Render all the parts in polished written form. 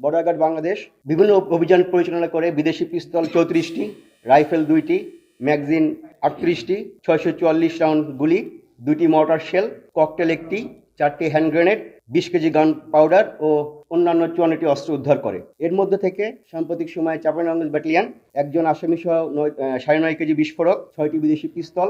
Border guard Bangladesh বিভিন্ন অভিযান পরিচালনা করে বিদেশি পিস্তল 34টি, রাইফেল 2টি, ম্যাগাজিন 38টি, 644 রাউন্ড গুলি, 2টি মর্টার শেল, ককটেল 1টি, 4টি hand grenade, 20 KG gun powder ও অন্যান্য 54টি অস্ত্র উদ্ধার করে। এর মধ্যে থেকে সাম্প্রতিক সময়ে চাঁপাইনবাবগঞ্জ ব্যাটালিয়ন একজন আসামি সহ 9.5 কেজি বিস্ফোরক, 6টি বিদেশি পিস্তল,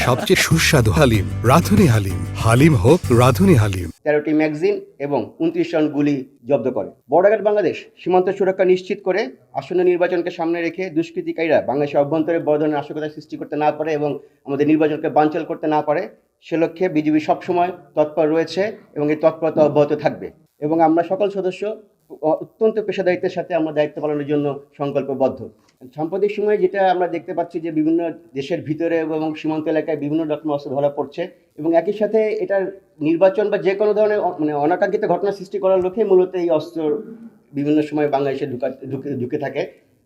সবচেয়ে সুস্বাদু হালিম রাঁধুনি হালিম, হালিম হোক রাঁধুনি হালিম, 13টি ম্যাগাজিন এবং 29 রাউন্ড গুলি জব্দ করে। বর্ডার গার্ড বাংলাদেশ সীমান্ত সুরক্ষা নিশ্চিত করে আসন্ন নির্বাচনকে সামনে রেখে দুষ্কৃতিকারীরা বাংলাদেশের অভ্যন্তরে বড় ধরনের নাশকতা সৃষ্টি করতে না পারে এবং আমাদের নির্বাচনকে বানচাল করতে না পারে, সে লক্ষ্যে বিজিবি সবসময় তৎপর রয়েছে এবং এই তৎপরতা অব্যাহত থাকবে। এবং আমরা সকল সদস্য অত্যন্ত পেশাদারিত্বের সাথে আমরা দায়িত্ব পালনের জন্য সংকল্পবদ্ধ। সাম্প্রতিক সময়ে যেটা আমরা দেখতে পাচ্ছি যে বিভিন্ন দেশের ভিতরে এবং সীমান্ত এলাকায় বিভিন্ন রকম অস্ত্র ধরা পড়ছে এবং একই সাথে এটার নির্বাচন বা যে কোনো ধরনের অনাকাঙ্ক্ষিত ঘটনা সৃষ্টি করার লক্ষ্যে মূলত এই অস্ত্র বিভিন্ন সময় বাংলাদেশে ঢুকে থাকে।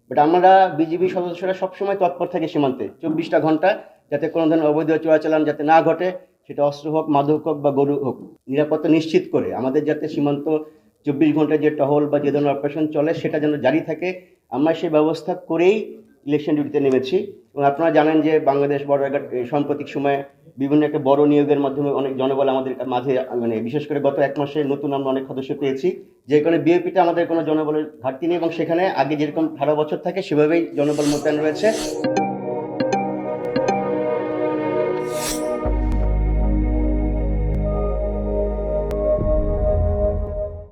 বাট আমরা বিজিবি সদস্যরা সবসময় তৎপর থাকে সীমান্তে 24টা ঘন্টা, যাতে কোনো ধরনের অবৈধ চোরাচালান যাতে না ঘটে, সেটা অস্ত্র হোক, মাদক হোক বা গরু হোক, নিরাপত্তা নিশ্চিত করে আমাদের যাতে সীমান্ত 24 ঘন্টায় যে টহল বা যে ধরনের অপারেশন চলে সেটা যেন জারি থাকে, আমরা সেই ব্যবস্থা করেই ইলেকশন ডিউটিতে নেমেছি। এবং আপনারা জানেন যে বাংলাদেশ বর্ডার গার্ড সাম্প্রতিক সময়ে বিভিন্ন একটা বড় নিয়োগের মাধ্যমে অনেক জনবল আমাদের মাঝে, বিশেষ করে গত 1 মাসে নতুন আমরা অনেক সদস্য পেয়েছি, যে কারণে বিএপিতে আমাদের কোনো জনবলের ঘাটতি নেই এবং সেখানে আগে যেরকম 18 বছর থাকে সেভাবেই জনবল মোতায়েন রয়েছে।